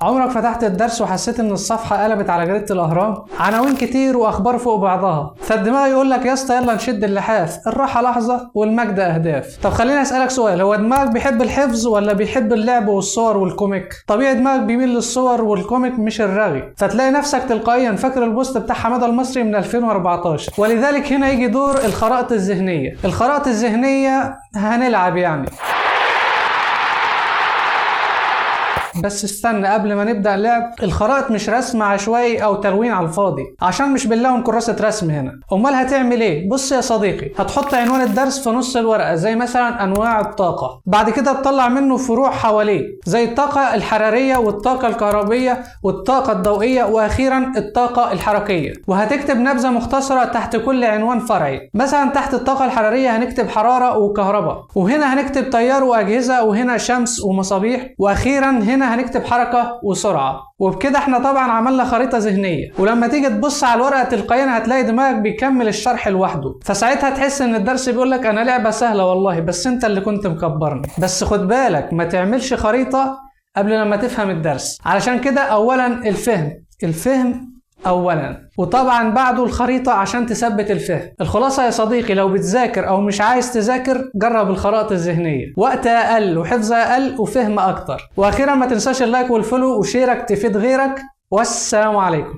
عمرك فتحت الدرس وحسيت ان الصفحه قلبت على جريده الاهرام؟ عناوين كتير واخبار فوق بعضها، فالدماغ يقول لك يا اسطى يلا نشد اللحاف، الراحه لحظه والمجد اهداف. طب خليني اسالك سؤال، هو دماغك بيحب الحفظ ولا بيحب اللعب والصور والكوميك؟ طبيعي دماغك بيميل للصور والكوميك مش الرغي، فتلاقي نفسك تلقائيا فاكر البوست بتاع حماده المصري من 2014. ولذلك هنا يجي دور الخرائط الذهنيه. الخرائط الذهنيه هنلعب يعني. بس استنى قبل ما نبدأ اللعب، الخرائط مش رسم عشوائي او تلوين على الفاضي، عشان مش بنلون كراسة رسم هنا. امال هتعمل ايه؟ بص يا صديقي، هتحط عنوان الدرس في نص الورقة زي مثلا انواع الطاقة، بعد كده تطلع منه فروع حواليه زي الطاقة الحرارية والطاقة الكهربية والطاقة الضوئية واخيرا الطاقة الحركية، وهتكتب نبذة مختصرة تحت كل عنوان فرعي. مثلا تحت الطاقة الحرارية هنكتب حرارة وكهرباء، وهنا هنكتب تيار واجهزة، وهنا شمس ومصابيح، واخيرا هنا هنكتب حركة وسرعة. وبكده احنا طبعا عملنا خريطة ذهنية، ولما تيجي تبص على الورقة تلقائيا هتلاقي دماغك بيكمل الشرح لوحده، فساعتها تحس ان الدرس بيقولك انا لعبة سهلة والله، بس انت اللي كنت مكبرني. بس خد بالك ما تعملش خريطة قبل لما تفهم الدرس، علشان كده اولا الفهم اولا، وطبعا بعده الخريطة عشان تثبت الفهم. الخلاصة يا صديقي، لو بتذاكر او مش عايز تذاكر جرب الخرائط الذهنية، وقت اقل وحفظ اقل وفهم اكتر. واخيرا ما تنساش اللايك والفولو وشيرك تفيد غيرك، والسلام عليكم.